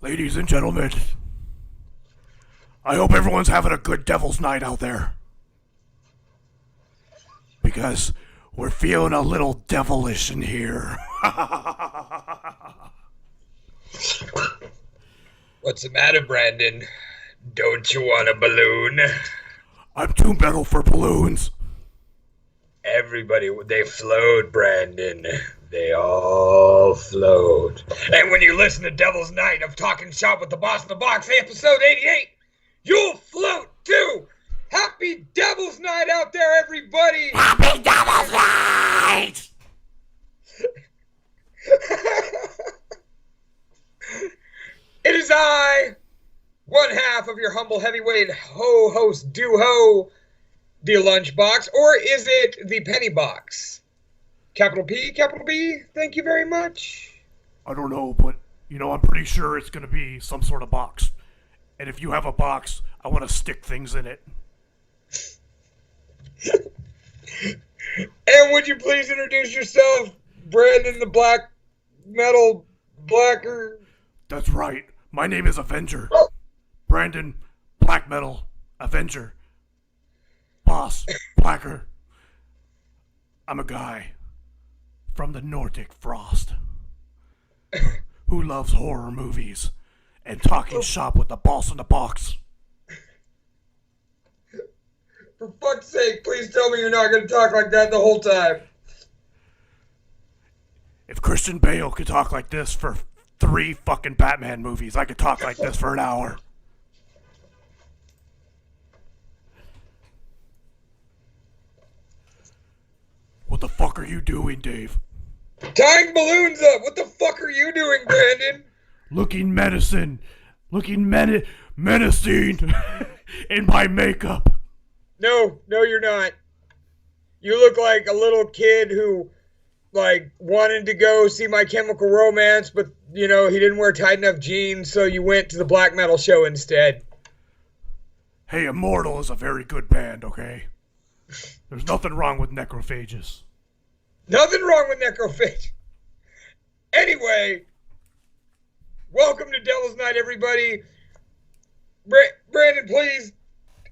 Ladies and gentlemen, I hope everyone's having a good Devil's Night out there. Because we're feeling a little devilish in here. What's the matter, Brandon? Don't you want a balloon? I'm too metal for balloons. Everybody, they float, Brandon. They all float. And when you listen to Devil's Night of Talking Shop with the Boss in the Box, episode 88, you'll float too. Happy Devil's Night out there, everybody. Happy Devil's Night! It is I, one half of your humble heavyweight host, do-ho, the Lunchbox, or is it the Penny Box? Capital P, capital B, thank you very much. I don't know, but, I'm pretty sure it's gonna be some sort of box. And if you have a box, I want to stick things in it. And would you please introduce yourself, Brandon the Black Metal Blacker? That's right. My name is Avenger. Brandon, Black Metal, Avenger. Boss, Blacker. I'm a guy from the Nordic Frost who loves horror movies and talking shop with the boss in the box. For fuck's sake, please tell me you're not going to talk like that the whole time. If Christian Bale could talk like this for 3 fucking Batman movies, I could talk like this for an hour. What the fuck are you doing, Dave? Tying balloons up. What the fuck are you doing, Brandon? Looking menacing in my makeup. No, you're not. You look like a little kid who, wanted to go see My Chemical Romance, but, he didn't wear tight enough jeans, so you went to the black metal show instead. Hey, Immortal is a very good band, okay? There's nothing wrong with Necrophagus. Nothing wrong with Necrophage. Anyway, welcome to Devil's Night, everybody. Brandon, please.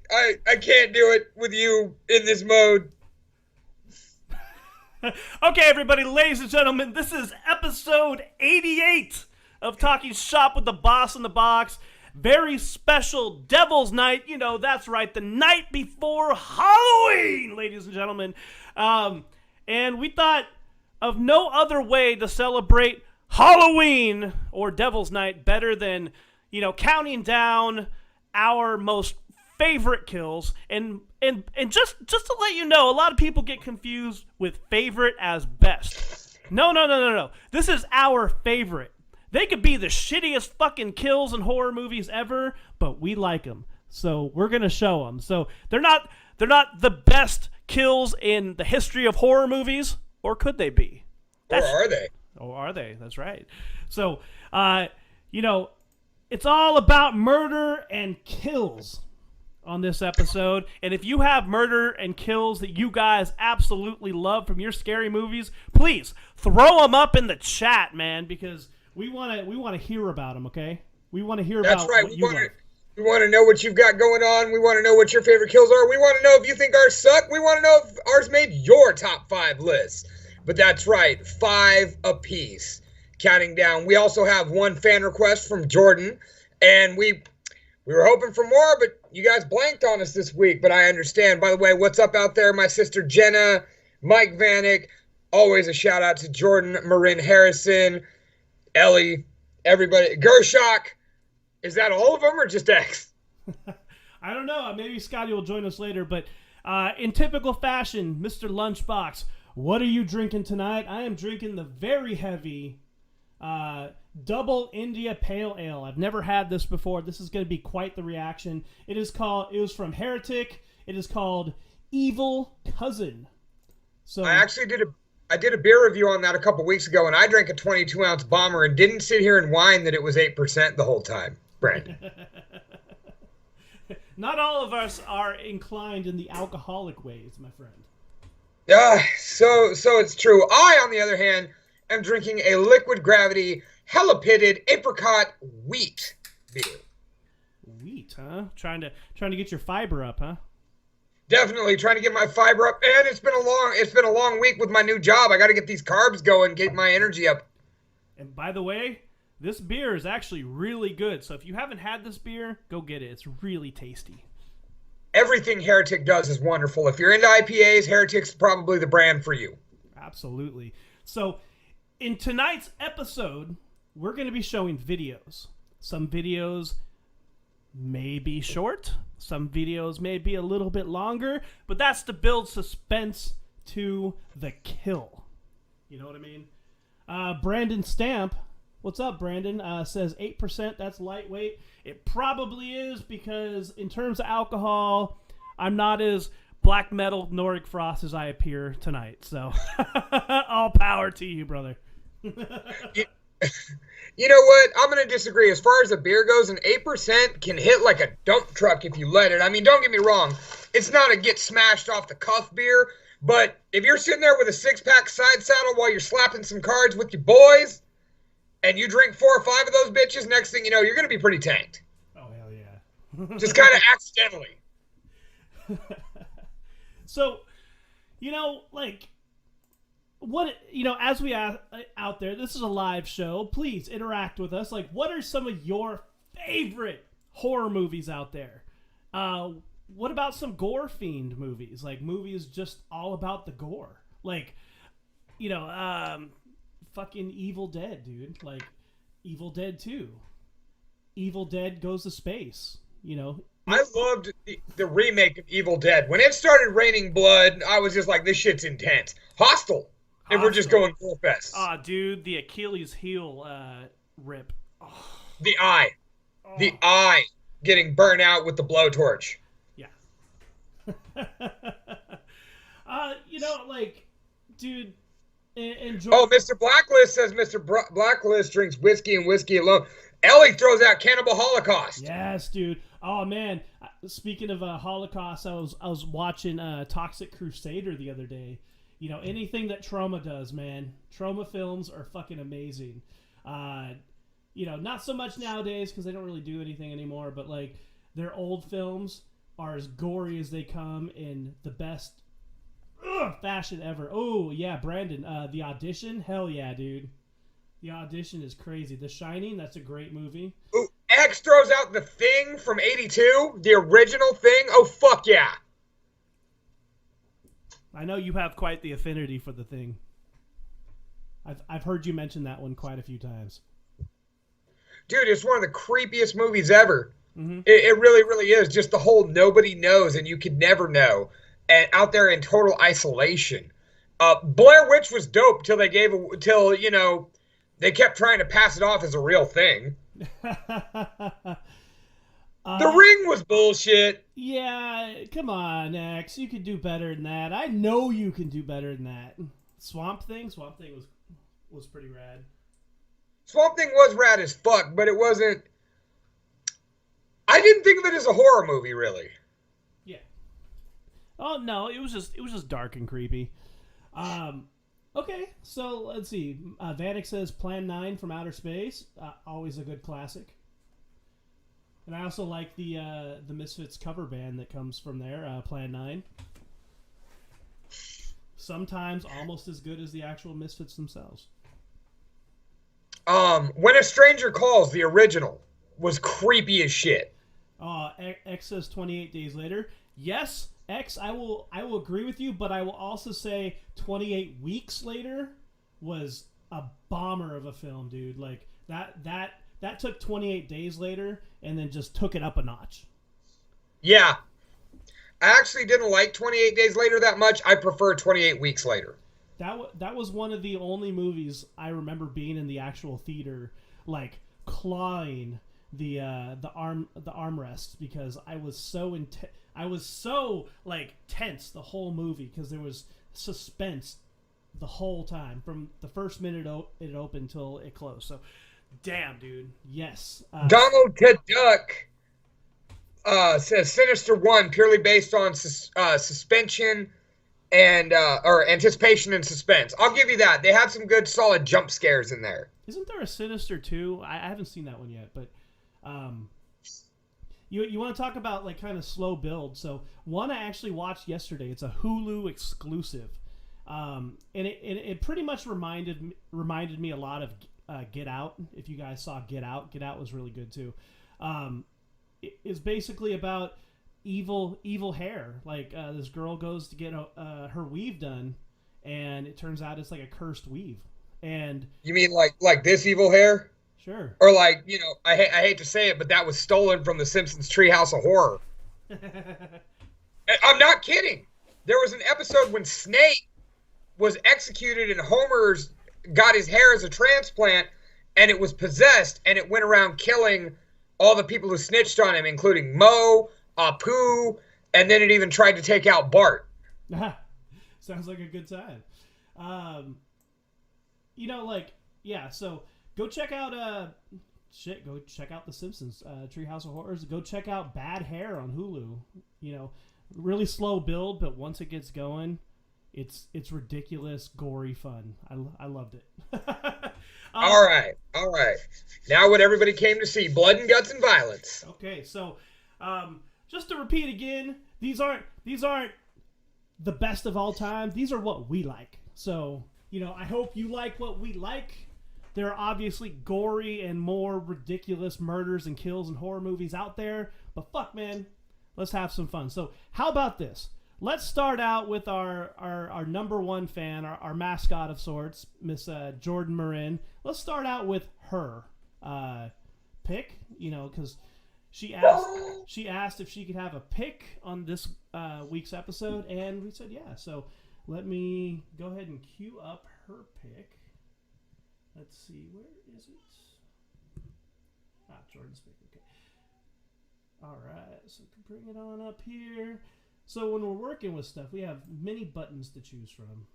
I can't do it with you in this mode. Okay, everybody, ladies and gentlemen, this is episode 88 of Talking Shop with the Boss in the Box. Very special Devil's Night. That's right, the night before Halloween, ladies and gentlemen. And we thought of no other way to celebrate Halloween or Devil's Night better than, counting down our most favorite kills. And just to let you know, a lot of people get confused with favorite as best. No. This is our favorite. They could be the shittiest fucking kills in horror movies ever, but we like them. So we're going to show them. So they're not the best kills in the history of horror movies, or could they be? Or are they? Or are they? That's right. So, it's all about murder and kills on this episode. And if you have murder and kills that you guys absolutely love from your scary movies, please throw them up in the chat, man, because we want to hear about them, okay? We want to hear about what you love. We want to know what you've got going on. We want to know what your favorite kills are. We want to know if you think ours suck. We want to know if ours made your top 5 list. But that's right, 5 apiece. Counting down. We also have one fan request from Jordan, and we were hoping for more, but you guys blanked on us this week. But I understand. By the way, what's up out there? My sister Jenna, Mike Vanek. Always a shout out to Jordan, Marin Harrison, Ellie, everybody. Gershok. Is that all of them or just X? I don't know. Maybe Scotty will join us later. But in typical fashion, Mr. Lunchbox, what are you drinking tonight? I am drinking the very heavy Double India Pale Ale. I've never had this before. This is going to be quite the reaction. It was from Heretic. It is called Evil Cousin. So I actually did a beer review on that a couple weeks ago, and I drank a 22-ounce bomber and didn't sit here and whine that it was 8% the whole time. Brandon. Not all of us are inclined in the alcoholic ways, my friend. So it's true. I, on the other hand, am drinking a liquid gravity, hella pitted apricot wheat beer. Wheat, huh? Trying to get your fiber up, huh? Definitely trying to get my fiber up, and it's been a long week with my new job. I got to get these carbs going, get my energy up. And by the way, this beer is actually really good. So if you haven't had this beer, go get it. It's really tasty. Everything Heretic does is wonderful. If you're into IPAs, Heretic's probably the brand for you. Absolutely. So in tonight's episode, we're going to be showing videos. Some videos may be short. Some videos may be a little bit longer. But that's to build suspense to the kill. You know what I mean? Brandon Stamp, what's up, Brandon? Says 8%. That's lightweight. It probably is because in terms of alcohol, I'm not as black metal Nordic Frost as I appear tonight. So all power to you, brother. You know what? I'm going to disagree. As far as the beer goes, an 8% can hit like a dump truck if you let it. I mean, don't get me wrong. It's not a get smashed off the cuff beer. But if you're sitting there with a 6-pack side saddle while you're slapping some cards with your boys, and you drink 4 or 5 of those bitches, next thing you know, you're going to be pretty tanked. Oh, hell yeah. Just kind of accidentally. So, like, as we are out there, this is a live show. Please interact with us. Like, what are some of your favorite horror movies out there? What about some gore fiend movies? Like, movies just all about the gore. Like, fucking Evil Dead, dude. Like, Evil Dead 2. Evil Dead Goes to Space, I loved the remake of Evil Dead. When it started raining blood, I was just like, this shit's intense. Hostel. And we're just going full fest. Ah, dude, the Achilles heel rip. Oh. The eye. Oh. The eye getting burnt out with the blowtorch. Yeah. Dude, enjoy. Oh, Mr. Blacklist says Mr. Blacklist drinks whiskey and whiskey alone. Ellie throws out Cannibal Holocaust. Yes, dude. Oh man, speaking of Holocaust, I was watching Toxic Crusader the other day. Anything that Trauma does, man. Trauma films are fucking amazing. Not so much nowadays because they don't really do anything anymore. But like their old films are as gory as they come in the best fashion ever. Oh yeah, Brandon. The Audition, hell yeah, dude. The Audition is crazy. The Shining, that's a great movie. Ooh, X throws out The Thing from '82, the original Thing. Oh, fuck yeah. I know you have quite the affinity for The Thing. I've heard you mention that one quite a few times. Dude, it's one of the creepiest movies ever. Mm-hmm. It really, really is. Just the whole nobody knows and you could never know. And out there in total isolation. Blair Witch was dope till they kept trying to pass it off as a real thing. The Ring was bullshit. Yeah, come on, X. You could do better than that. I know you can do better than that. Swamp Thing was pretty rad. Swamp Thing was rad as fuck, but it wasn't. I didn't think of it as a horror movie, really. Yeah. Oh no, it was just dark and creepy. Okay, so let's see. Vanek says Plan 9 from Outer Space. Always a good classic. And I also like the Misfits cover band that comes from there, Plan 9. Sometimes almost as good as the actual Misfits themselves. When a Stranger Calls, the original, was creepy as shit. X says 28 Days Later. Yes, X, I will agree with you, but I will also say 28 Weeks Later was a bomber of a film, dude. Like that took 28 Days Later and then just took it up a notch. Yeah. I actually didn't like 28 Days Later that much. I prefer 28 Weeks Later. That was one of the only movies I remember being in the actual theater, like clawing the armrests because I was so like tense the whole movie because there was suspense the whole time from the first minute it opened till it closed. So, damn, dude, yes. Donald Ted Duck says Sinister 1 purely based on suspension and or anticipation and suspense. I'll give you that. They had some good, solid jump scares in there. Isn't there a Sinister 2? I haven't seen that one yet, but you want to talk about like kind of slow build. So one I actually watched yesterday. It's a Hulu exclusive, and it pretty much reminded me a lot of Get Out. If you guys saw Get Out was really good too. It's basically about evil hair. Like this girl goes to get her weave done, and it turns out it's like a cursed weave. And you mean like this evil hair? Sure. Or like, you know, I hate to say it, but that was stolen from the Simpsons Treehouse of Horror. I'm not kidding. There was an episode when Snake was executed and Homer's got his hair as a transplant, and it was possessed, and it went around killing all the people who snitched on him, including Moe, Apu, and then it even tried to take out Bart. Sounds like a good time. You know, like, yeah, so go check out go check out The Simpsons, Treehouse of Horrors. Go check out Bad Hair on Hulu. You know, really slow build, but once it gets going, it's ridiculous, gory fun. I loved it. All right. Now what everybody came to see, blood and guts and violence. Okay, so just to repeat again, these aren't the best of all time. These are what we like. So, you know, I hope you like what we like. There are obviously gory and more ridiculous murders and kills and horror movies out there, but fuck, man, let's have some fun. So how about this? Let's start out with our number one fan, our mascot of sorts, Miss Jordan Marin. Let's start out with her pick, you know, because she asked if she could have a pick on this week's episode, and we said yeah. So let me go ahead and queue up her pick. Let's see, where is it? Jordan's pick, okay. All right, so bring it on up here. So when we're working with stuff, we have many buttons to choose from.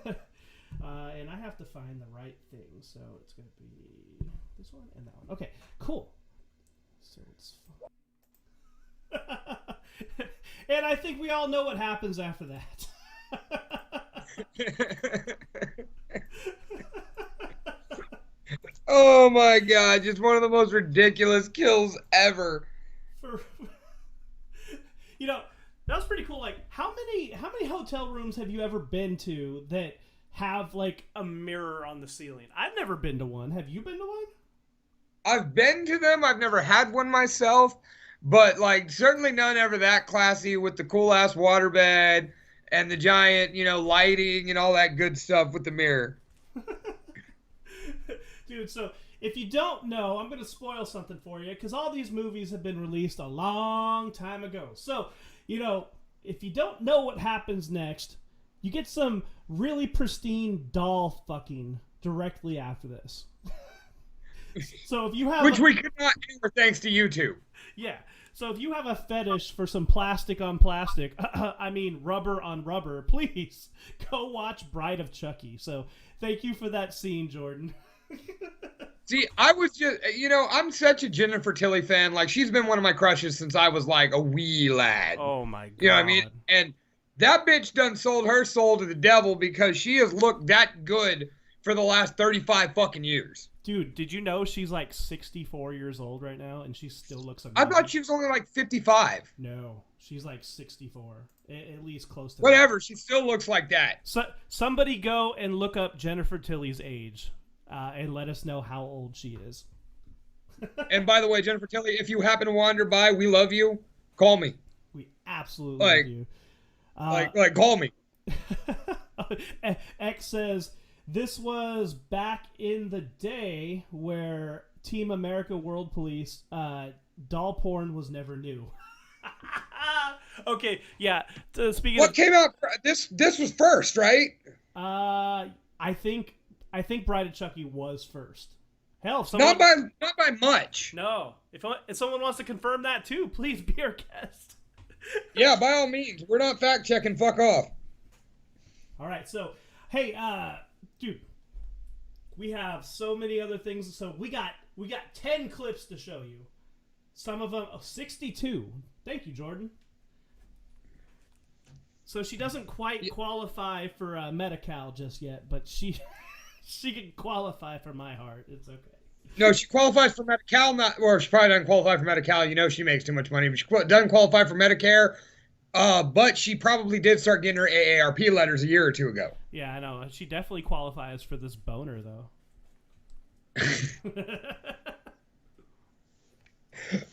And I have to find the right thing. So it's going to be this one and that one. Okay, cool. So it's fun. And I think we all know what happens after that. Oh my god, just one of the most ridiculous kills ever. You know, that was pretty cool. Like, how many hotel rooms have you ever been to that have like a mirror on the ceiling? I've never been to one. Have you been to one? I've been to them. I've never had one myself, but like certainly none ever that classy with the cool ass waterbed and the giant, you know, lighting and all that good stuff with the mirror. Dude, so if you don't know, I'm going to spoil something for you because all these movies have been released a long time ago. So, you know, if you don't know what happens next, you get some really pristine doll fucking directly after this. So if you have Which we could not do thanks to YouTube. Yeah. So if you have a fetish for some plastic on plastic, I mean rubber on rubber, please go watch Bride of Chucky. So thank you for that scene, Jordan. See, I was just, you know, I'm such a Jennifer Tilly fan. Like, she's been one of my crushes since I was like a wee lad. Oh my god. You know what I mean? And that bitch done sold her soul to the devil because she has looked that good for the last 35 fucking years. Dude, did you know she's like 64 years old right now and she still looks amazing? I thought she was only like 55. No, she's like 64. At least close to Whatever, that. she still looks like that. So somebody go and look up Jennifer Tilly's age and let us know how old she is. And by the way, Jennifer Tilly, if you happen to wander by, we love you. Call me. We absolutely love you. Like, call me. X says, this was back in the day where Team America World Police doll porn was never new. Okay, yeah. Speaking what came out? This was first, right? I think Bride of Chucky was first. Hell, if not by much. No, if someone wants to confirm that too, please be our guest. Yeah, by all means. We're not fact checking. Fuck off. All right, so hey, dude, we have so many other things. So we got 10 clips to show you. Some of them 62. Thank you, Jordan. So she doesn't quite qualify for Medi-Cal just yet, but she can qualify for my heart. It's okay. No, she qualifies for Medi-Cal, or she probably doesn't qualify for Medi-Cal. You know she makes too much money, but she doesn't qualify for Medicare. But she probably did start getting her AARP letters a year or two ago. Yeah, I know. She definitely qualifies for this boner, though.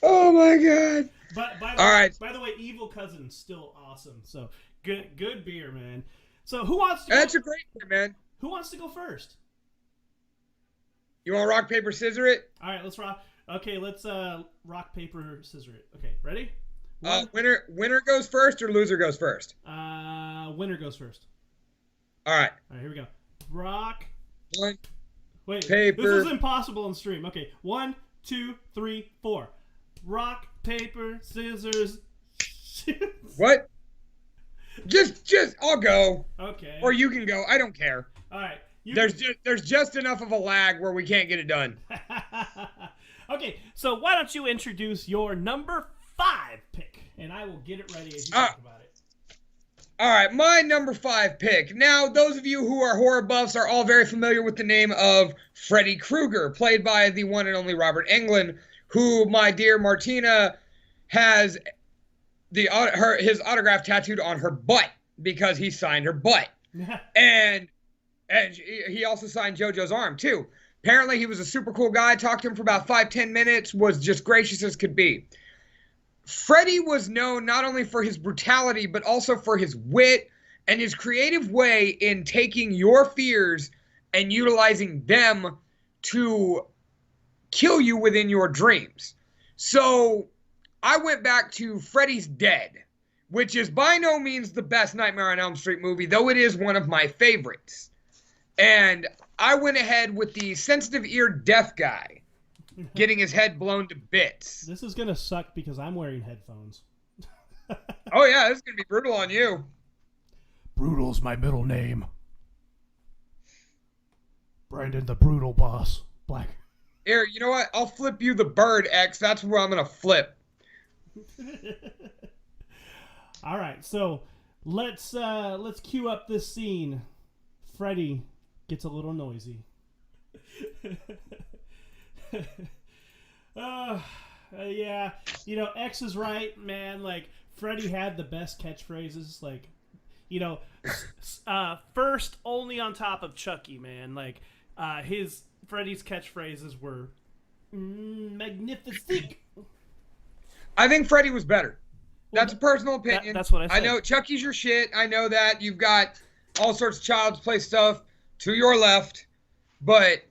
Oh my god! But by the way, Evil Cousin's still awesome. So good beer, man. So who wants to? That's a great beer, man. Who wants to go first? You want to rock paper scissor it? All right, let's rock. Okay, let's rock paper scissor it. Okay, ready? Winner goes first or loser goes first? Winner goes first. All right. All right, here we go. Rock. Wait, paper. This is impossible on stream. Okay, 1, 2, 3, 4. Rock, paper, scissors. What? Just I'll go. Okay. Or you can go. I don't care. All right. There's just enough of a lag where we can't get it done. Okay, so why don't you introduce your number 5 pick, and I will get it ready as you talk about it. All right, my number 5 pick. Now, those of you who are horror buffs are all very familiar with the name of Freddy Krueger, played by the one and only Robert Englund, who my dear Martina has his autograph tattooed on her butt because he signed her butt. And he also signed JoJo's arm, too. Apparently, he was a super cool guy. Talked to him for about 5-10 minutes. Was just gracious as could be. Freddy was known not only for his brutality, but also for his wit and his creative way in taking your fears and utilizing them to kill you within your dreams. So I went back to Freddy's Dead, which is by no means the best Nightmare on Elm Street movie, though it is one of my favorites. And I went ahead with the sensitive-eared deaf guy getting his head blown to bits. This is going to suck because I'm wearing headphones. Oh, yeah, this is going to be brutal on you. Brutal's my middle name. Brandon the Brutal Boss. Black. Here, you know what? I'll flip you the bird, X. That's where I'm going to flip. All right, so let's cue up this scene. Freddy gets a little noisy. Yeah, you know, X is right, man. Like, Freddy had the best catchphrases. Like, you know, first only on top of Chucky, man. Like, Freddy's catchphrases were magnificent. I think Freddy was better. That's a personal opinion. That's what I said. I know Chucky's your shit. I know that. You've got all sorts of Child's Play stuff to your left. But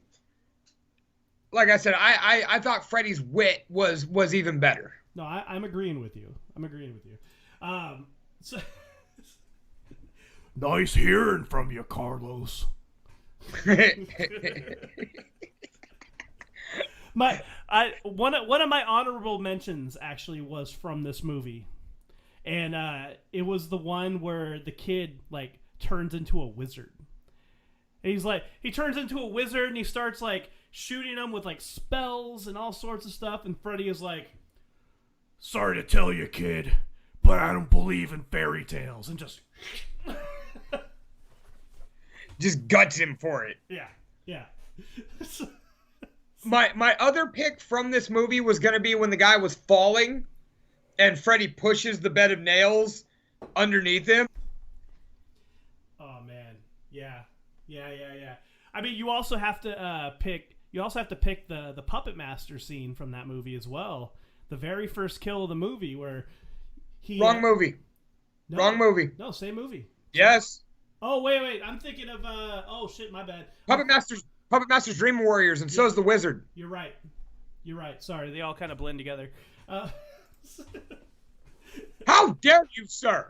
like I said, I thought Freddy's wit was even better. No, I'm agreeing with you. So Nice hearing from you, Carlos. One of my honorable mentions actually was from this movie, and it was the one where the kid like turns into a wizard. And he turns into a wizard and he starts like shooting them with like spells and all sorts of stuff. And Freddy is like, "Sorry to tell you, kid, but I don't believe in fairy tales," and just guts him for it. Yeah. My other pick from this movie was going to be when the guy was falling and Freddy pushes the bed of nails underneath him. Oh man. Yeah. I mean, you also have to pick the Puppet Master scene from that movie as well. The very first kill of the movie where he Wrong movie. Wrong movie. No, same movie. Yes. Oh, wait. I'm thinking of oh shit, my bad. Puppet Master's Dream Warriors, and so is the Wizard. You're right. Sorry, they all kind of blend together. How dare you, sir?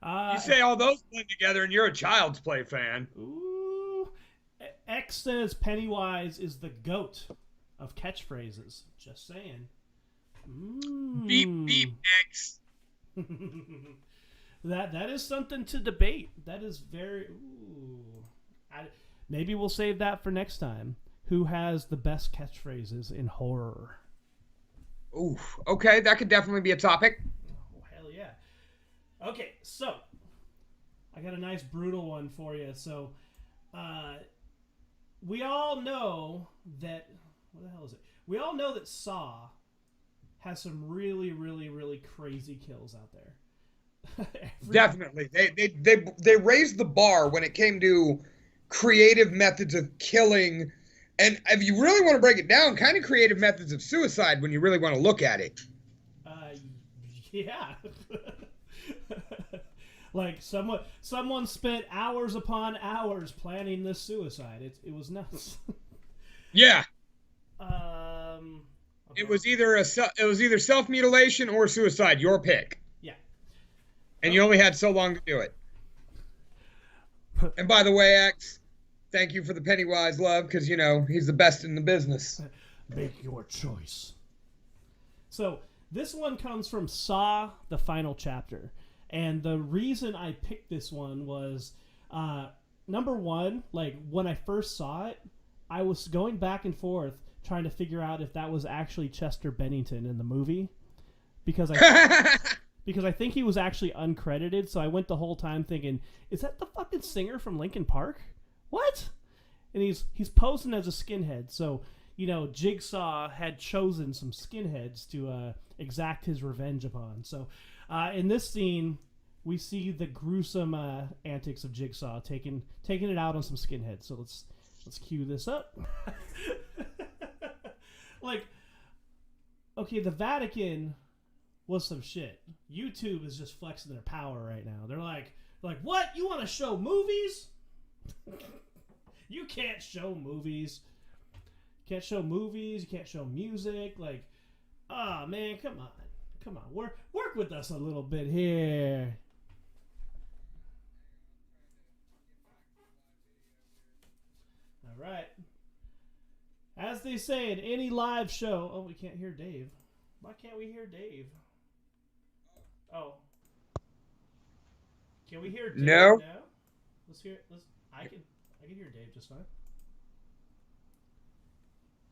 You say all those blend together, and you're a Child's Play fan. Ooh. X says Pennywise is the GOAT of catchphrases. Just saying. Beep, beep, X. That is something to debate. That is very... Ooh. Maybe we'll save that for next time. Who has the best catchphrases in horror? Ooh, okay, that could definitely be a topic. Oh, hell yeah. Okay, so I got a nice brutal one for you. So, we all know that. What the hell is it? We all know that Saw has some really, really, really crazy kills out there. Definitely, they raised the bar when it came to creative methods of killing, and if you really want to break it down, kind of creative methods of suicide when you really want to look at it. Yeah. Like someone spent hours upon hours planning this suicide. It was nuts. Yeah. Okay. It was either self-mutilation or suicide, your pick. Yeah. And you only had so long to do it. And by the way, X, thank you for the Pennywise love, because he's the best in the business. Make your choice. So this one comes from Saw: The Final Chapter. And the reason I picked this one was, number one, like when I first saw it, I was going back and forth trying to figure out if that was actually Chester Bennington in the movie, because I think he was actually uncredited. So I went the whole time thinking, is that the fucking singer from Linkin Park? What? And he's posing as a skinhead. So Jigsaw had chosen some skinheads to exact his revenge upon. So in this scene, we see the gruesome antics of Jigsaw taking it out on some skinheads. So let's cue this up. Like, okay, the Vatican was some shit. YouTube is just flexing their power right now. They're like, what? You want to show movies? You can't show movies. You can't show movies. You can't show music. Like, oh man, come on. Work with us a little bit here. All right. As they say in any live show, oh, we can't hear Dave. Why can't we hear Dave? Oh. Can we hear Dave No. now? Let's hear. I can hear Dave just fine.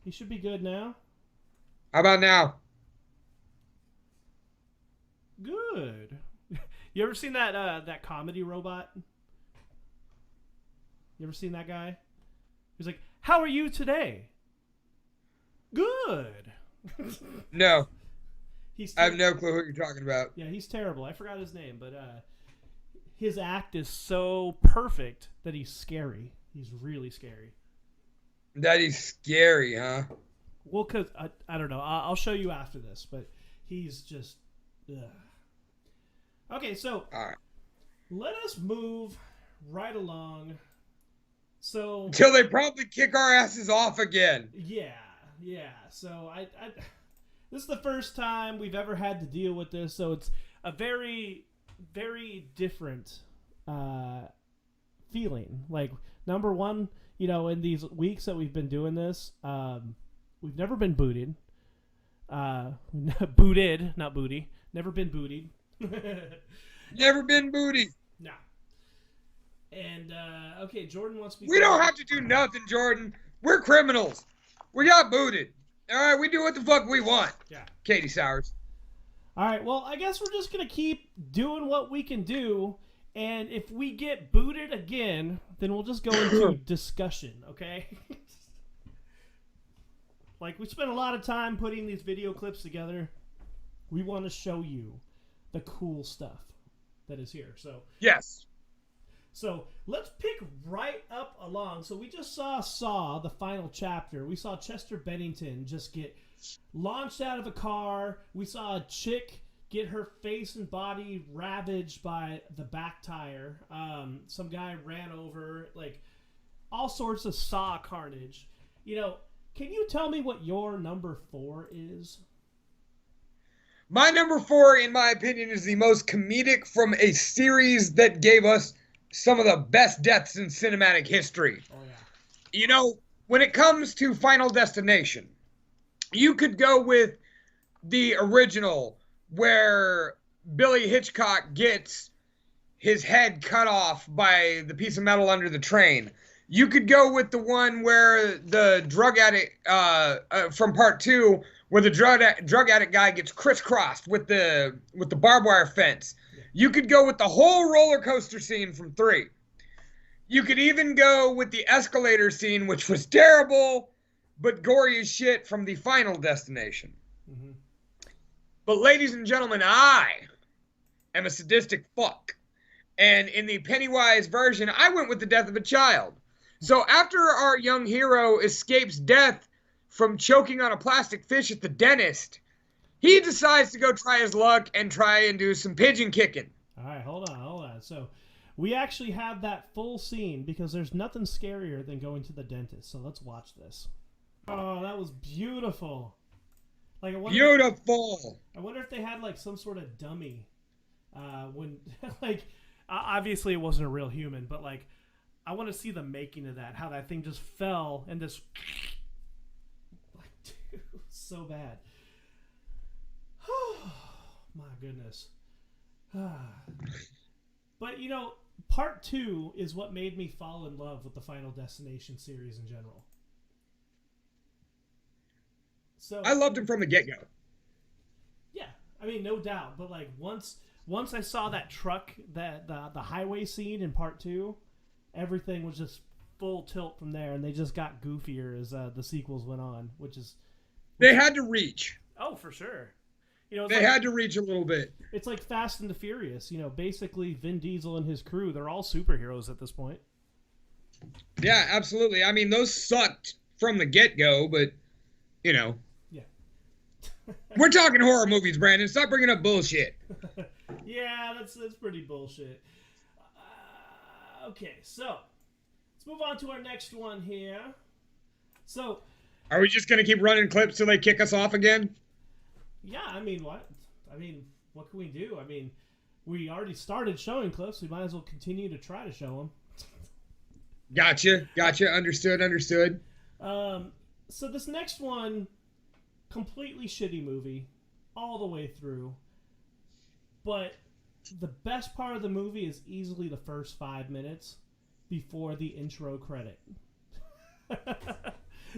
He should be good now. How about now? Good. You ever seen that comedy robot? You ever seen that guy? He's like, "How are I Good." No. I have Ter- no clue what you're talking about. Yeah, he's terrible. I forgot his name, but his act is so perfect that he's scary. He's really scary. That is scary, huh? Well, because I don't know. I'll show you after this, but he's just. Ugh. Okay, so All right. let us move right along. So Until they probably kick our asses off again. yeah. So I this is the first time we've ever had to deal with this, so it's a very, very different feeling. Like, number one, in these weeks that we've been doing this, we've never been booted. Booted, not booty. Never been bootied. Never been booty. No. And okay, Jordan wants me. We don't have to do nothing, Jordan. We're criminals. We got booted. All right, we do what the fuck we want. Yeah. Katie Sowers. All right, well, I guess we're just going to keep doing what we can do, and if we get booted again, then we'll just go into discussion, okay? Like, we spent a lot of time putting these video clips together. We want to show you the cool stuff that is here. Yes. So let's pick right up along. So we just saw the final chapter. We saw Chester Bennington just get launched out of a car. We saw a chick get her face and body ravaged by the back tire. Some guy ran over, like, all sorts of Saw carnage. Can you tell me what your number 4 is? My number 4, in my opinion, is the most comedic from a series that gave us some of the best deaths in cinematic history. Oh, yeah. When it comes to Final Destination, you could go with the original where Billy Hitchcock gets his head cut off by the piece of metal under the train. You could go with the one where the drug addict, from part 2, where the drug addict guy gets crisscrossed with the barbed wire fence. You could go with the whole roller coaster scene from 3. You could even go with the escalator scene, which was terrible, but gory as shit from the Final Destination. Mm-hmm. But ladies and gentlemen, I am a sadistic fuck. And in the Pennywise version, I went with the death of a child. So after our young hero escapes death from choking on a plastic fish at the dentist, he decides to go try his luck and try and do some pigeon kicking. All right, hold on. So we actually have that full scene because there's nothing scarier than going to the dentist. So let's watch this. Oh, that was beautiful. Like I wonder if they had like some sort of dummy when like obviously it wasn't a real human, but like I want to see the making of that, how that thing just fell and just like dude, so bad. My goodness. But you know, part 2 is what made me fall in love with the Final Destination series in general. So I loved him from the get-go. Yeah, I mean, no doubt. But like once I saw that truck, that the highway scene in part 2, everything was just full tilt from there, and they just got goofier as the sequels went on, They had to reach. Oh, for sure. You know, they had to reach a little bit. It's like Fast and the Furious. You know, basically Vin Diesel and his crew, they're all superheroes at this point. Yeah, absolutely. I mean, those sucked from the get-go, but, you know. Yeah. We're talking horror movies, Brandon. Stop bringing up bullshit. Yeah, that's pretty bullshit. Okay, so let's move on to our next one here. So, are we just going to keep running clips till they kick us off again? Yeah, I mean, what can we do? I mean, we already started showing clips. We might as well continue to try to show them. Gotcha. Understood. So this next one, completely shitty movie, all the way through. But the best part of the movie is easily the first 5 minutes before the intro credit.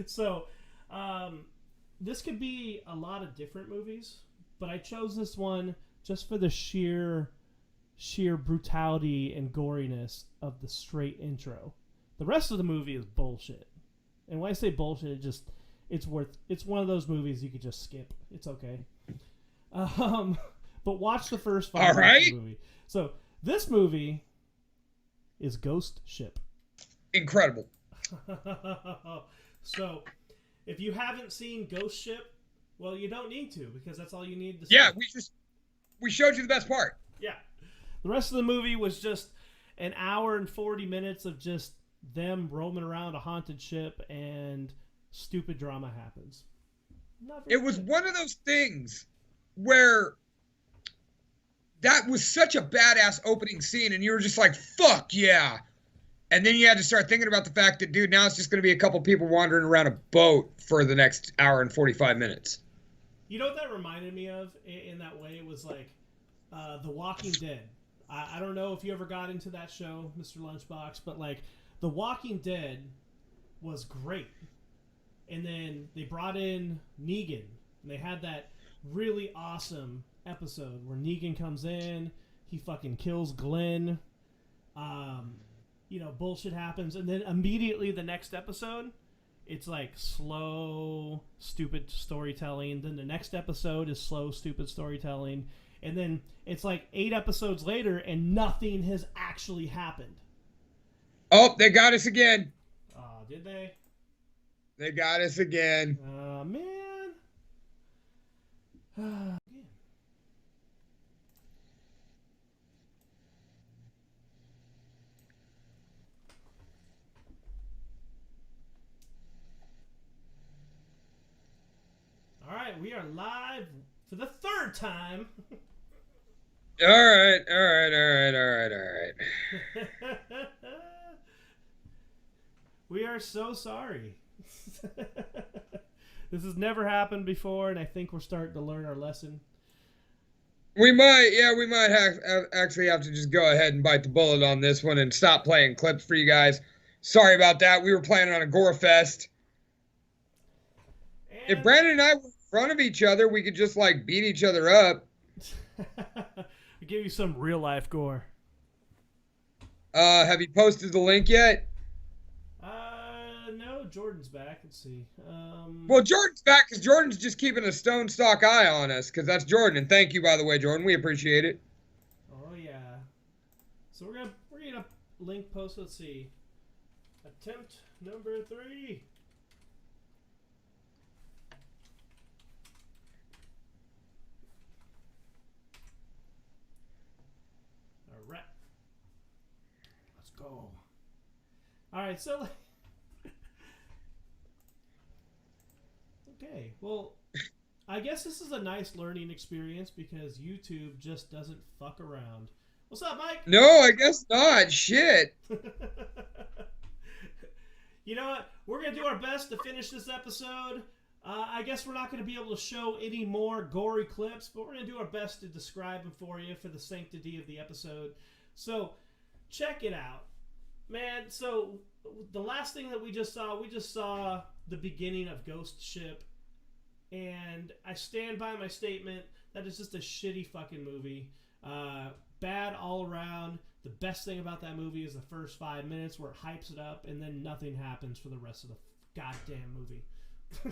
So, this could be a lot of different movies, but I chose this one just for the sheer brutality and goriness of the straight intro. The rest of the movie is bullshit. And when I say bullshit, it's one of those movies you could just skip. It's okay. But watch the first 5 minutes of the movie. So this movie is Ghost Ship. Incredible. So if you haven't seen Ghost Ship, well, you don't need to, because that's all you need to see. Yeah, we showed you the best part. Yeah. The rest of the movie was just an hour and 40 minutes of just them roaming around a haunted ship and stupid drama happens. It was one of those things where that was such a badass opening scene, and you were just like, fuck yeah. And then you had to start thinking about the fact that, dude, now it's just going to be a couple people wandering around a boat for the next hour and 45 minutes. You know what that reminded me of in that way? It was like The Walking Dead. I don't know if you ever got into that show, Mr. Lunchbox, but like The Walking Dead was great. And then they brought in Negan, and they had that really awesome episode where Negan comes in, he fucking kills Glenn. You know, bullshit happens, and then immediately the next episode, it's like slow, stupid storytelling. Then the next episode is slow, stupid storytelling. And then it's like 8 episodes later, and nothing has actually happened. Oh, they got us again. Did they? They got us again. Man. All right, we are live for the 3rd time. All right. We are so sorry. This has never happened before, and I think we're starting to learn our lesson. We might actually have to just go ahead and bite the bullet on this one and stop playing clips for you guys. Sorry about that. We were planning on a gore fest. And if Brandon and I were in front of each other, we could just like beat each other up. We give you some real life gore. Have you posted the link yet? No, Jordan's back. Let's see. Well, Jordan's back because Jordan's just keeping a stone stock eye on us because that's Jordan. And thank you, by the way, Jordan. We appreciate it. Oh yeah. So we're gonna link post. Let's see. Attempt number 3. All right. Let's go. All right. So. Okay, well, I guess this is a nice learning experience because YouTube just doesn't fuck around. What's up, Mike? No, I guess not. Shit. You know what? We're going to do our best to finish this episode. I guess we're not going to be able to show any more gory clips, but we're going to do our best to describe them for you for the sanctity of the episode. So, check it out. Man, so the last thing that we just saw the beginning of Ghost Ship, and I stand by my statement that it's just a shitty fucking movie. Bad all around. The best thing about that movie is the first 5 minutes where it hypes it up, and then nothing happens for the rest of the goddamn movie.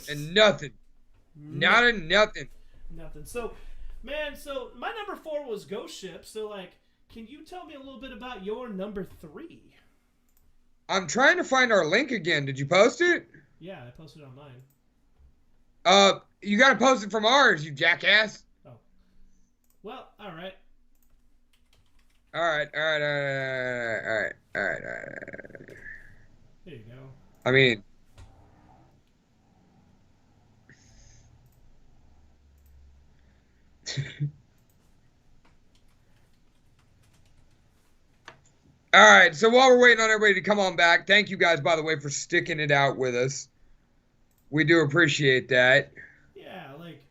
And nothing. Not a nothing. Nothing. So, man, so my number 4 was Ghost Ship. So, like, can you tell me a little bit about your number 3? I'm trying to find our link again. Did you post it? Yeah, I posted it on mine. You gotta post it from ours, you jackass. Oh. Well, alright. Alright. There you go. I mean... Alright, so while we're waiting on everybody to come on back, thank you guys, by the way, for sticking it out with us. We do appreciate that. Yeah, like,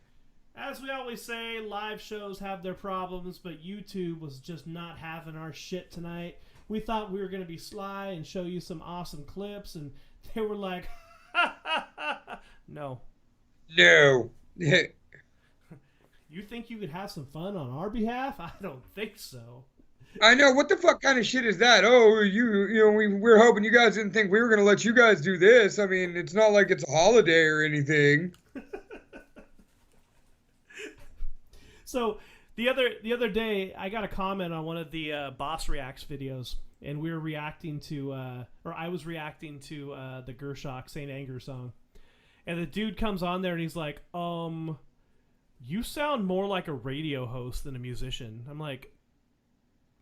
as we always say, live shows have their problems, but YouTube was just not having our shit tonight. We thought we were going to be sly and show you some awesome clips, and they were like, no. No. You think you could have some fun on our behalf? I don't think so. I know. What the fuck kind of shit is that? Oh, you know, we're hoping you guys didn't think we were going to let you guys do this. I mean, it's not like it's a holiday or anything. So the other day, I got a comment on one of the Boss Reacts videos, and we were reacting to, or I was reacting to the Gershok Saint Anger song. And the dude comes on there and he's like, you sound more like a radio host than a musician. I'm like,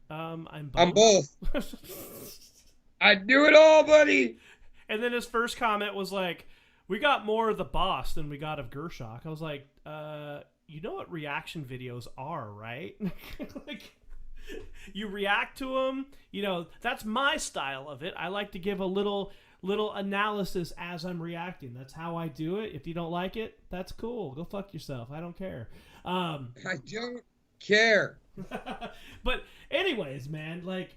I'm both. I do it all, buddy. And then his first comment was like, we got more of the Boss than we got of Gershok. I was like, you know what reaction videos are, right? Like, you react to them. You know, that's my style of it. I like to give a little analysis as I'm reacting. That's how I do it. If you don't like it, that's cool. Go fuck yourself. I don't care. I don't care. But anyways, man, like,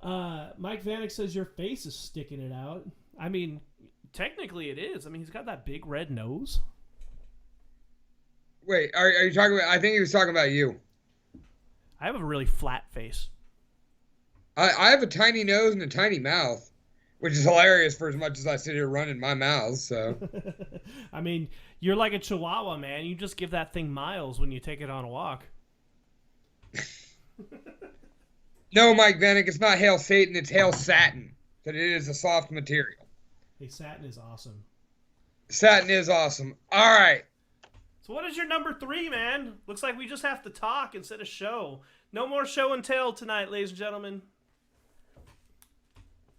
Mike Vanek says your face is sticking it out. I mean, technically it is. I mean, he's got that big red nose. Wait, are you talking about... I think he was talking about you. I have a really flat face. I have a tiny nose and a tiny mouth, which is hilarious for as much as I sit here running my mouth, so... I mean, you're like a chihuahua, man. You just give that thing miles when you take it on a walk. No, Mike Vanek, it's not Hail Satan, it's Hail Satin. But it is a soft material. Hey, satin is awesome. Satin is awesome. All right. So what is your number 3, man? Looks like we just have to talk instead of show. No more show and tell tonight, ladies and gentlemen.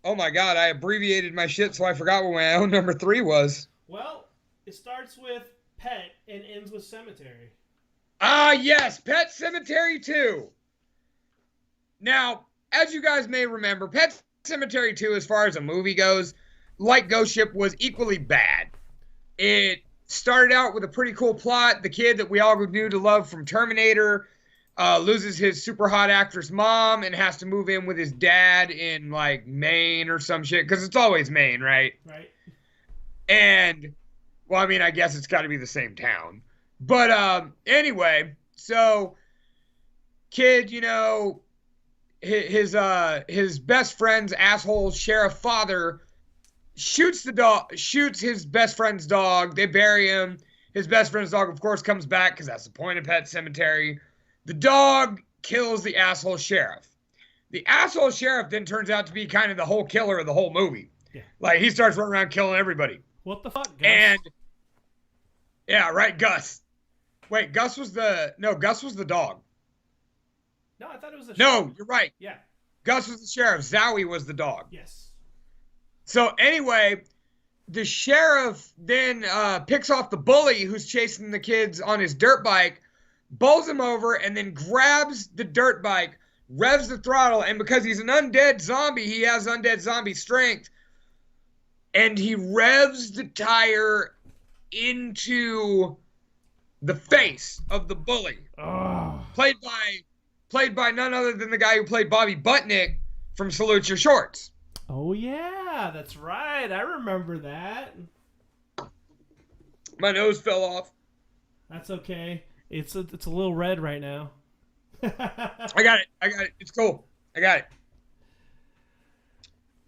Oh my God, I abbreviated my shit so I forgot what my own number 3 was. Well, it starts with Pet and ends with Cemetery. Ah, yes, Pet Cemetery 2. Now, as you guys may remember, Pet Cemetery 2, as far as a movie goes, like Ghost Ship, was equally bad. It started out with a pretty cool plot. The kid that we all knew to love from Terminator loses his super hot actress mom and has to move in with his dad in, like, Maine or some shit, because it's always Maine, right? Right. And, well, I mean, I guess it's got to be the same town. But anyway, so kid, you know, his best friend's asshole sheriff father shoots his best friend's dog. They bury him. His best friend's dog, of course, comes back because that's the point of Pet Cemetery. The dog kills the asshole sheriff. The asshole sheriff then turns out to be kind of the whole killer of the whole movie. Yeah. Like, he starts running around killing everybody. What the fuck, Gus? And, yeah, right, Gus. Wait, Gus was the dog. No, I thought it was the sheriff. No, you're right. Yeah. Gus was the sheriff. Zowie was the dog. Yes. So, anyway, the sheriff then picks off the bully who's chasing the kids on his dirt bike, bowls him over, and then grabs the dirt bike, revs the throttle, and because he's an undead zombie, he has undead zombie strength, and he revs the tire into the face of the bully. Oh. Played by none other than the guy who played Bobby Butnick from Salute Your Shorts. Oh, yeah, that's right. I remember that. My nose fell off. That's okay. It's a little red right now. I got it. It's cool. I got it.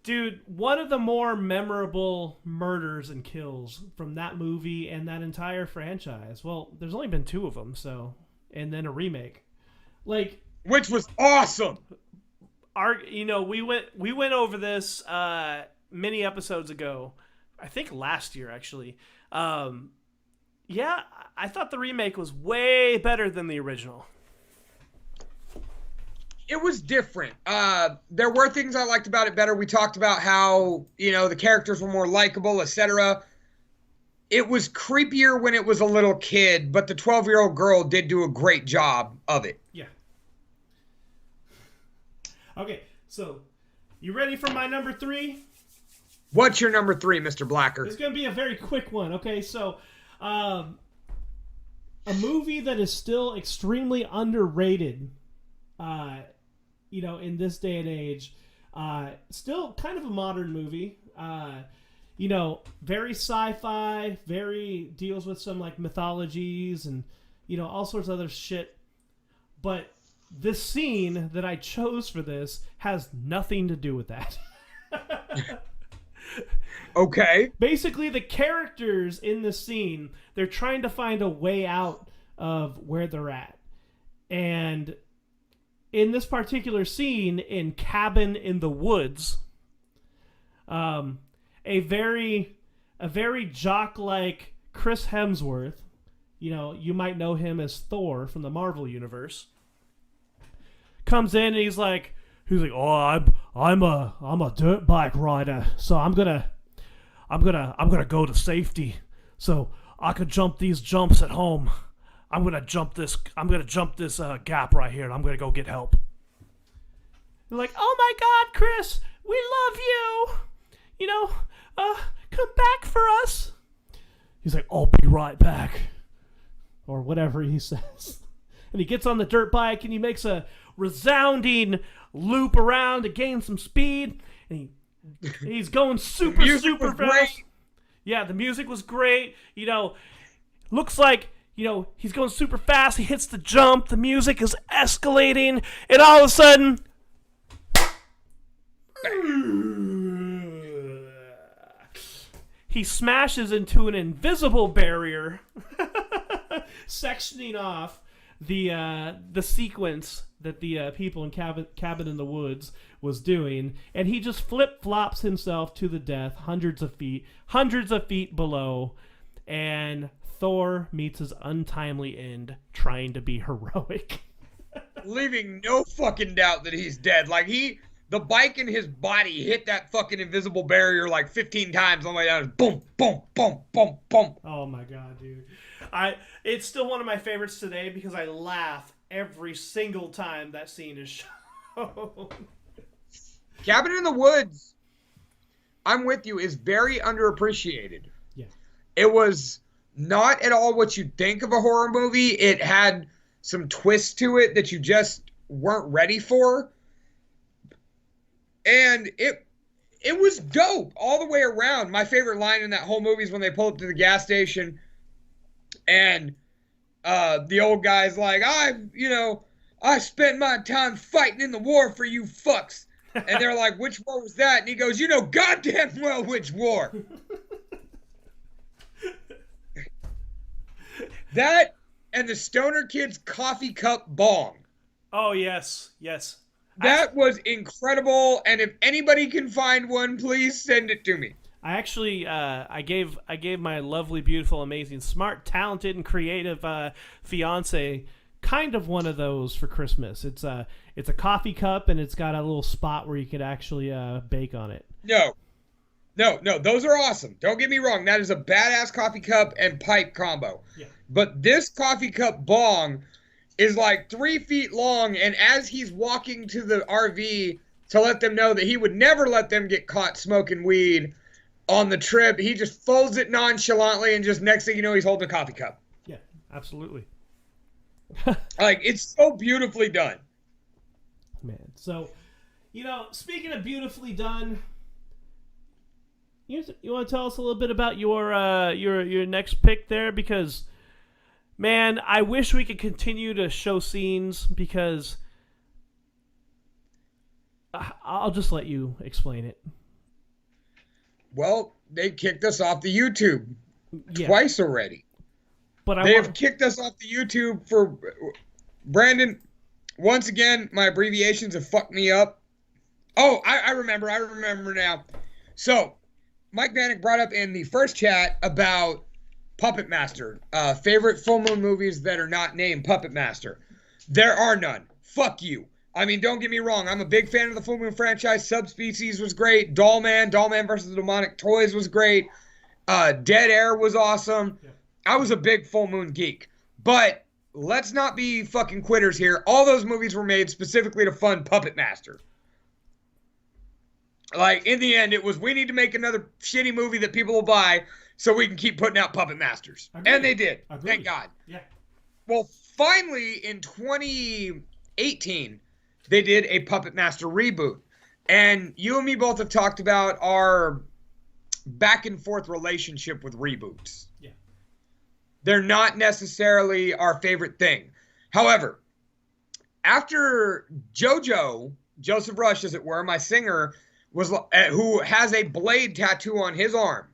Dude, one of the more memorable murders and kills from that movie and that entire franchise. Well, there's only been 2 of them, so, and then a remake. Like, which was awesome. We went over this many episodes ago. I think last year, actually. Yeah, I thought the remake was way better than the original. It was different. There were things I liked about it better. We talked about how, you know, the characters were more likable, etc. It was creepier when it was a little kid, but the 12-year-old girl did do a great job of it. Yeah. Okay, so you ready for my number 3? What's your number 3, Mr. Blacker? It's going to be a very quick one. Okay, so a movie that is still extremely underrated, in this day and age. Still kind of a modern movie. Very sci-fi, very deals with some like mythologies and, all sorts of other shit. But this scene that I chose for this has nothing to do with that. Okay. Basically, the characters in this scene, they're trying to find a way out of where they're at. And in this particular scene, in Cabin in the Woods, a very jock-like Chris Hemsworth, you might know him as Thor from the Marvel Universe, comes in and he's like, oh, I'm a dirt bike rider, so I'm gonna go to safety, so I could jump these jumps at home. I'm gonna jump this gap right here, and I'm gonna go get help. They're like, oh my God, Chris, we love you. Come back for us. He's like, I'll be right back, or whatever he says. And he gets on the dirt bike and he makes a resounding loop around to gain some speed, and he's going super fast. Great. Yeah, the music was great. Looks like he's going super fast. He hits the jump. The music is escalating, and all of a sudden, he smashes into an invisible barrier, sectioning off the sequence that the people in Cabin in the Woods was doing, and he just flip-flops himself to the death hundreds of feet below, and Thor meets his untimely end trying to be heroic. Leaving no fucking doubt that he's dead. Like, the bike in his body hit that fucking invisible barrier like 15 times on the way down. Boom, boom, boom, boom, boom. Oh my God, dude. It's still one of my favorites today because I laugh every single time that scene is shown. Cabin in the Woods, I'm with you, is very underappreciated. Yeah. It was not at all what you'd think of a horror movie. It had some twists to it that you just weren't ready for. And it was dope all the way around. My favorite line in that whole movie is when they pull up to the gas station and the old guy's like, I spent my time fighting in the war for you fucks. And they're like, which war was that? And he goes, you know goddamn well which war. That and the Stoner Kids coffee cup bong. Oh, yes. Yes. That was incredible. And if anybody can find one, please send it to me. I actually, I gave my lovely, beautiful, amazing, smart, talented, and creative fiance kind of one of those for Christmas. It's a coffee cup, and it's got a little spot where you could actually bake on it. No, those are awesome. Don't get me wrong. That is a badass coffee cup and pipe combo. Yeah. But this coffee cup bong is like 3 feet long, and as he's walking to the RV to let them know that he would never let them get caught smoking weed on the trip, he just folds it nonchalantly, and just next thing you know, he's holding a coffee cup. Yeah, absolutely. Like, it's so beautifully done. Man, so, speaking of beautifully done, you want to tell us a little bit about your next pick there? Because, man, I wish we could continue to show scenes, because I'll just let you explain it. Well, they kicked us off the YouTube twice already. But they have kicked us off the YouTube for Brandon. Once again, my abbreviations have fucked me up. Oh, I remember now. So, Mike Vanek brought up in the first chat about Puppet Master. Favorite full moon movies that are not named Puppet Master. There are none. Fuck you. I mean, don't get me wrong. I'm a big fan of the Full Moon franchise. Subspecies was great. Dollman versus the Demonic Toys was great. Dead Air was awesome. Yeah. I was a big Full Moon geek. But let's not be fucking quitters here. All those movies were made specifically to fund Puppet Master. Like, in the end, it was, we need to make another shitty movie that people will buy so we can keep putting out Puppet Masters. Agreed. And they did. Agreed. Thank God. Yeah. Well, finally, in 2018, they did a Puppet Master reboot. And you and me both have talked about our back and forth relationship with reboots. Yeah. They're not necessarily our favorite thing. However, after JoJo, Joseph Rush, as it were, my singer, who has a blade tattoo on his arm,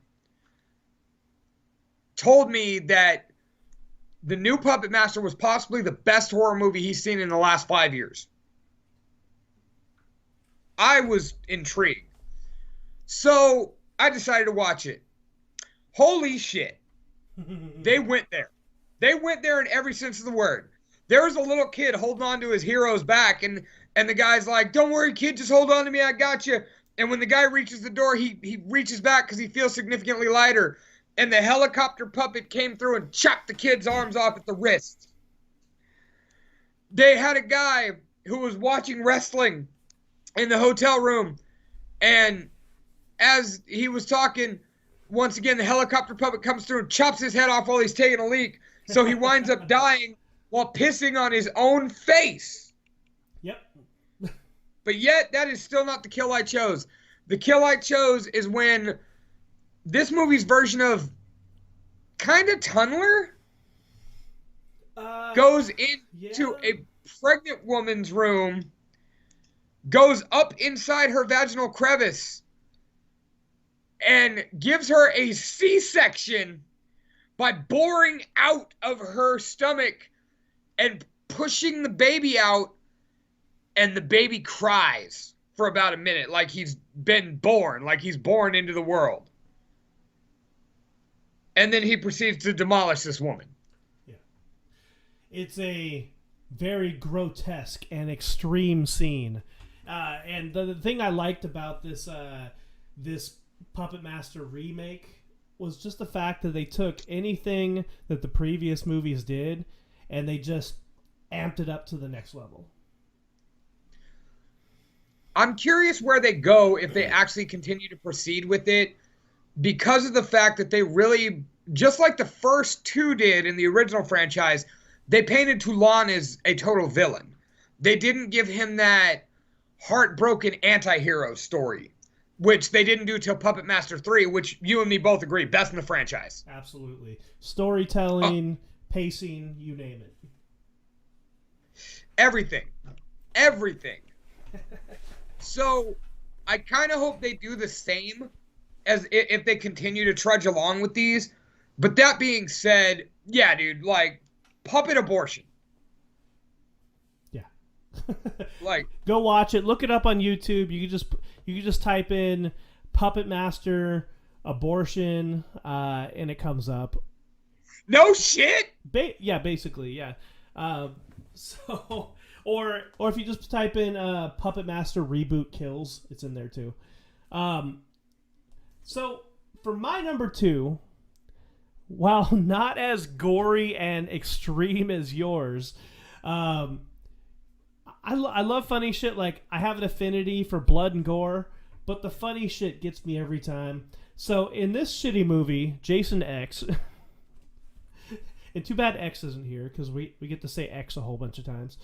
told me that the new Puppet Master was possibly the best horror movie he's seen in the last 5 years. I was intrigued. So I decided to watch it. Holy shit. They went there. They went there in every sense of the word. There was a little kid holding on to his hero's back, and the guy's like, don't worry, kid, just hold on to me, I got you. And when the guy reaches the door, he reaches back because he feels significantly lighter. And the helicopter puppet came through and chopped the kid's arms off at the wrist. They had a guy who was watching wrestling in the hotel room, and as he was talking, once again, the helicopter puppet comes through and chops his head off while he's taking a leak, so he winds up dying while pissing on his own face. Yep. But yet, that is still not the kill I chose. The kill I chose is when this movie's version of kind of Tunneler goes into a pregnant woman's room, goes up inside her vaginal crevice, and gives her a C-section by boring out of her stomach and pushing the baby out, and the baby cries for about a minute like he's been born, like he's born into the world. And then he proceeds to demolish this woman. Yeah. It's a very grotesque and extreme scene. And the thing I liked about this this Puppet Master remake was just the fact that they took anything that the previous movies did and they just amped it up to the next level. I'm curious where they go if they actually continue to proceed with it, because of the fact that they really, just like the first two did in the original franchise, they painted Toulon as a total villain. They didn't give him that heartbroken anti-hero story, which they didn't do till Puppet Master 3, which you and me both agree, best in the franchise. Absolutely. Storytelling, pacing, you name it. Everything. So I kind of hope they do the same as if they continue to trudge along with these. But that being said, yeah, dude, like puppet abortion. Yeah. Like, go watch it. Look it up on YouTube. You can just type in Puppet Master abortion, and it comes up. no shit. Yeah, basically, yeah. So, or if you just type in Puppet Master reboot kills, it's in there too. So for my number 2, while not as gory and extreme as yours, I love funny shit. Like, I have an affinity for blood and gore, but the funny shit gets me every time. So in this shitty movie, Jason X, and too bad X isn't here because we get to say X a whole bunch of times.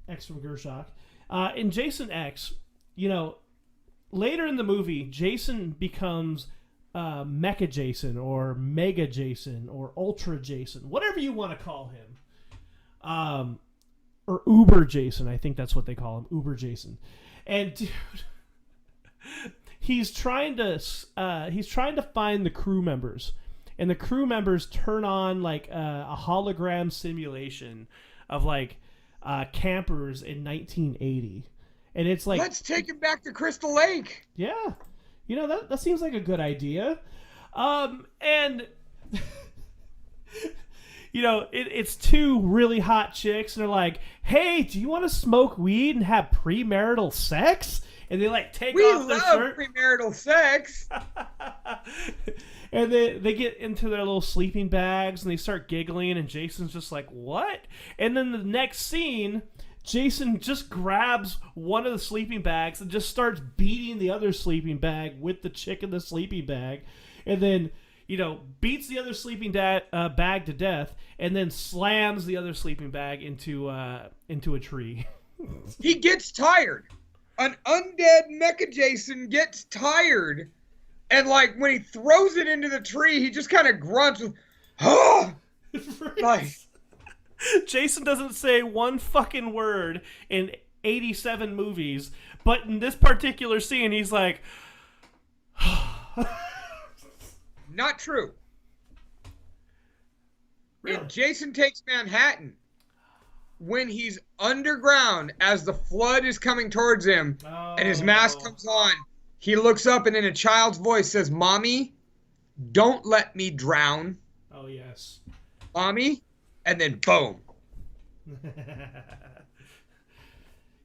X from Gershok. In Jason X, later in the movie, Jason becomes Mecha Jason or Mega Jason or Ultra Jason, whatever you want to call him. Or Uber Jason, I think that's what they call him, Uber Jason. And dude, he's trying to find the crew members, and the crew members turn on like a hologram simulation of like campers in 1980, and it's like, let's take him back to Crystal Lake. Yeah, that seems like a good idea, and. It's 2 really hot chicks, and they're like, "Hey, do you want to smoke weed and have premarital sex?" And they like take off their shirt. We love premarital sex. And they get into their little sleeping bags, and they start giggling, and Jason's just like, "What?" And then the next scene, Jason just grabs one of the sleeping bags and just starts beating the other sleeping bag with the chick in the sleeping bag, and then beats the other sleeping bag to death, and then slams the other sleeping bag into a tree. He gets tired. An undead Mecha Jason gets tired, and like when he throws it into the tree, he just kind of grunts with, "Oh!" Like, Jason doesn't say one fucking word in 87 movies, but in this particular scene, he's like. Not true. Really? In Jason Takes Manhattan, when he's underground as the flood is coming towards him and his mask comes on, he looks up and in a child's voice says, "Mommy, don't let me drown." Oh, yes. "Mommy," and then boom.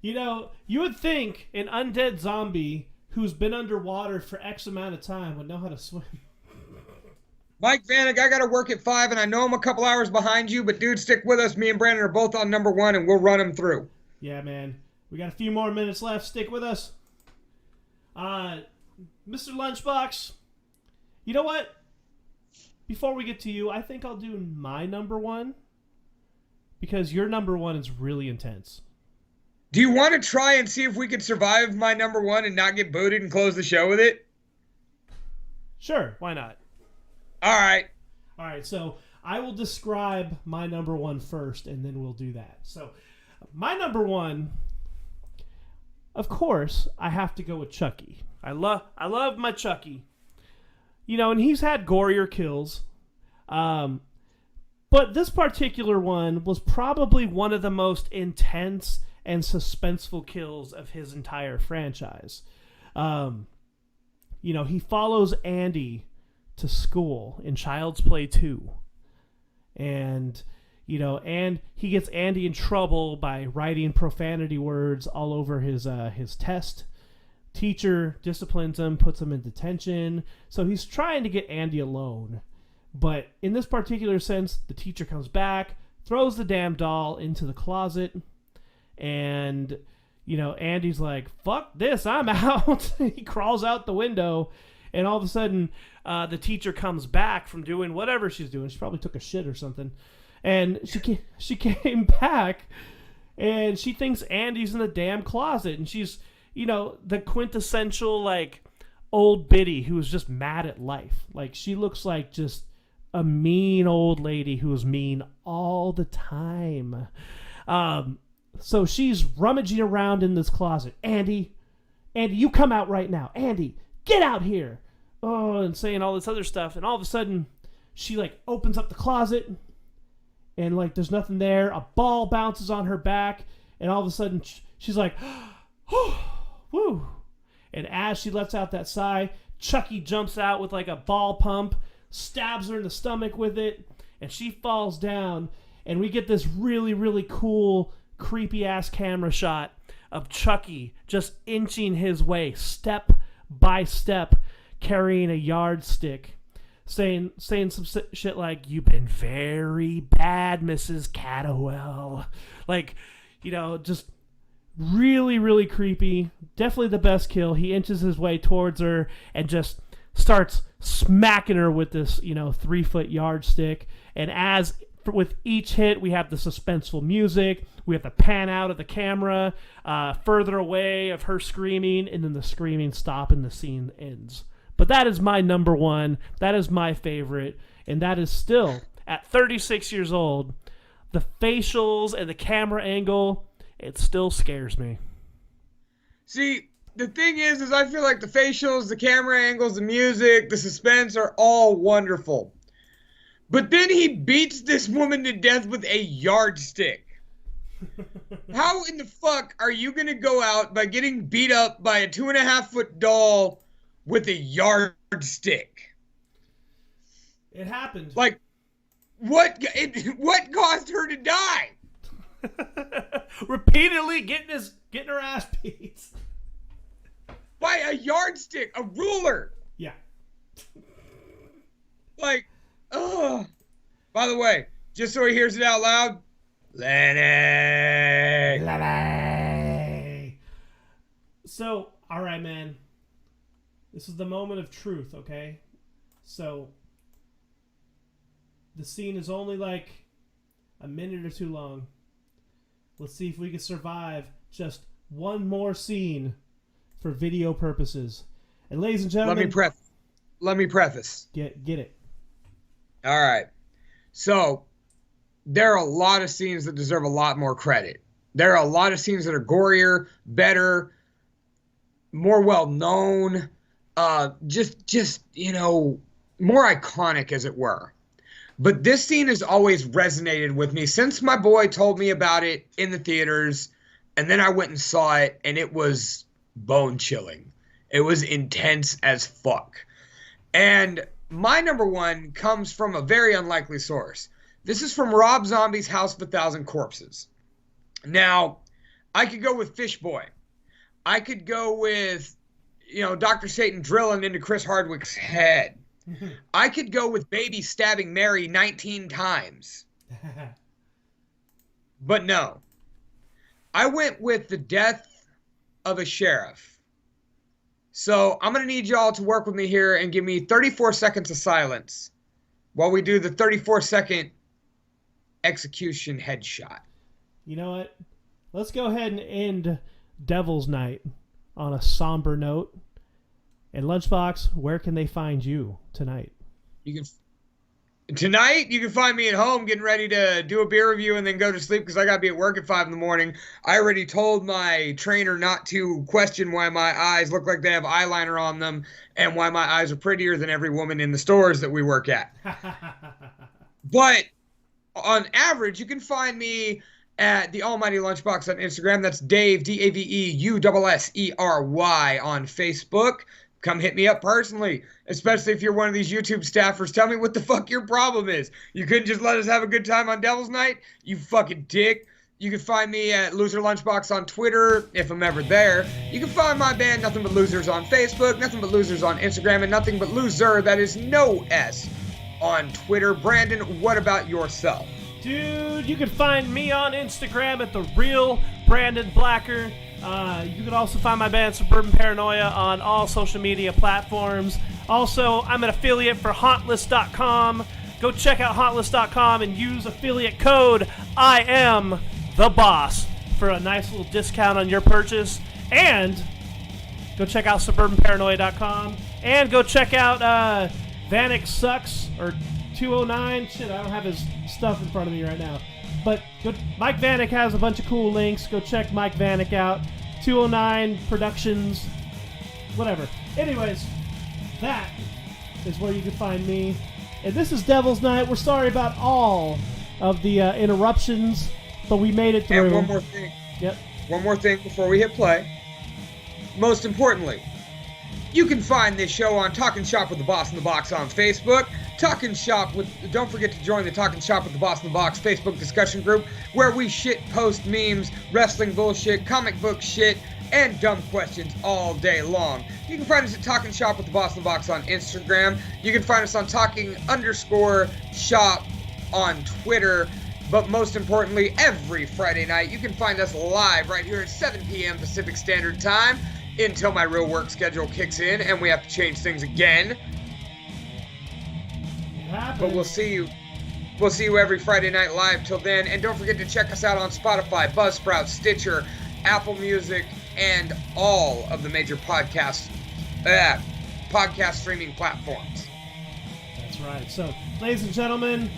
You would think an undead zombie who's been underwater for X amount of time would know how to swim. Mike Vanek, I got to work at 5, and I know I'm a couple hours behind you, but dude, stick with us. Me and Brandon are both on number 1, and we'll run them through. Yeah, man. We got a few more minutes left. Stick with us. Mr. Lunchbox, you know what? Before we get to you, I think I'll do my number 1, because your number 1 is really intense. Do you want to try and see if we could survive my number 1 and not get booted and close the show with it? Sure, why not? All right, so I will describe my number 1 first, and then we'll do that. So, my number 1, of course, I have to go with Chucky. I love my Chucky. And he's had gorier kills. But this particular one was probably one of the most intense and suspenseful kills of his entire franchise. He follows Andy to school in Child's Play 2. And he gets Andy in trouble by writing profanity words all over his test. Teacher disciplines him, puts him in detention. So he's trying to get Andy alone. But in this particular sense, the teacher comes back, throws the damn doll into the closet, and Andy's like, "Fuck this, I'm out." He crawls out the window, and all of a sudden the teacher comes back from doing whatever she's doing. She probably took a shit or something, and she came back, and she thinks Andy's in the damn closet, and she's the quintessential like old biddy who was just mad at life. Like, she looks like just a mean old lady who was mean all the time. So she's rummaging around in this closet. Andy, you come out right now. Andy, get out here. Oh, and saying all this other stuff. And all of a sudden, she like opens up the closet and like there's nothing there. A ball bounces on her back. And all of a sudden, she's like, woo. And as she lets out that sigh, Chucky jumps out with like a ball pump, stabs her in the stomach with it, and she falls down. And we get this really, really cool, creepy-ass camera shot of Chucky just inching his way, step by step, carrying a yardstick, saying some shit like, "You've been very bad, Mrs. Catawell." Like, just really, really creepy. Definitely the best kill. He inches his way towards her and just starts smacking her with this, 3-foot yardstick. And as with each hit, we have the suspenseful music. We have the pan out of the camera, further away of her screaming, and then the screaming stop and the scene ends. But that is my number one. That is my favorite. And that is still, at 36 years old, the facials and the camera angle, it still scares me. See, the thing is I feel like the facials, the camera angles, the music, the suspense are all wonderful. But then he beats this woman to death with a yardstick. How in the fuck are you going to go out by getting beat up by a 2.5-foot doll with a yardstick? It happened. Like, what caused her to die? Repeatedly getting her ass beat. By a yardstick, a ruler. Yeah. Like, ugh. By the way, just so he hears it out loud, Lenny. So, all right, man. This is the moment of truth, okay? So, the scene is only like a minute or two long. Let's see if we can survive just one more scene for video purposes. And ladies and gentlemen, let me preface. Get it. All right. So there are a lot of scenes that deserve a lot more credit. There are a lot of scenes that are gorier, better, more well known, just more iconic, as it were. But this scene has always resonated with me since my boy told me about it in the theaters, and then I went and saw it, and it was bone chilling. It was intense as fuck. And my number one comes from a very unlikely source. This is from Rob Zombie's House of a Thousand Corpses. Now, I could go with Fish Boy. I could go with, Dr. Satan drilling into Chris Hardwick's head. I could go with Baby stabbing Mary 19 times. But no. I went with the death of a sheriff. So I'm going to need y'all to work with me here and give me 34 seconds of silence while we do the 34-second execution headshot. You know what? Let's go ahead and end Devil's Night on a somber note. And Lunchbox, where can they find you tonight? Tonight, you can find me at home getting ready to do a beer review and then go to sleep because I got to be at work at 5 in the morning. I already told my trainer not to question why my eyes look like they have eyeliner on them and why my eyes are prettier than every woman in the stores that we work at. But on average, you can find me at the Almighty Lunchbox on Instagram. That's Dave, DAVEUSSERY on Facebook. Come hit me up personally, especially if you're one of these YouTube staffers. Tell me what the fuck your problem is. You couldn't just let us have a good time on Devil's Night? You fucking dick. You can find me at Loser Lunchbox on Twitter, if I'm ever there. You can find my band, Nothing But Losers, on Facebook, Nothing But Losers on Instagram, and Nothing But Loser, that is no S, on Twitter. Brandon, what about yourself? Dude, you can find me on Instagram at The Real Brandon Blacker. You can also find my band Suburban Paranoia on all social media platforms. Also, I'm an affiliate for Hauntlist.com. Go check out Hauntlist.com and use affiliate code I am the boss for a nice little discount on your purchase. And go check out SuburbanParanoia.com. And go check out Vanek Sucks or 209. Shit, I don't have his stuff in front of me right now. But Mike Vanek has a bunch of cool links. Go check Mike Vanek out. 209 Productions, whatever. Anyways, that is where you can find me. And this is Devil's Night. We're sorry about all of the interruptions, but we made it through. And one more thing. Yep. One more thing before we hit play. Most importantly, you can find this show on Talking Shop with the Boss in the Box on Facebook. Don't forget to join the Talking Shop with the Boss in the Box Facebook discussion group, where we post memes, wrestling bullshit, comic book shit, and dumb questions all day long. You can find us at Talking Shop with the Boss in the Box on Instagram. You can find us on Talking_Shop on Twitter. But most importantly, every Friday night, you can find us live right here at 7 p.m. Pacific Standard Time until my real work schedule kicks in and we have to change things again. But we'll see you. We'll see you every Friday night live till then. And don't forget to check us out on Spotify, Buzzsprout, Stitcher, Apple Music, and all of the major podcast streaming platforms. That's right. So, ladies and gentlemen,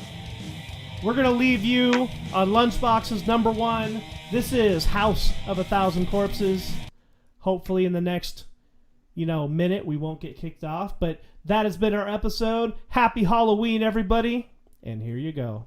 we're going to leave you on Lunchbox's number 1. This is House of 1,000 Corpses. Hopefully in the next, minute we won't get kicked off. But that has been our episode. Happy Halloween, everybody. And here you go.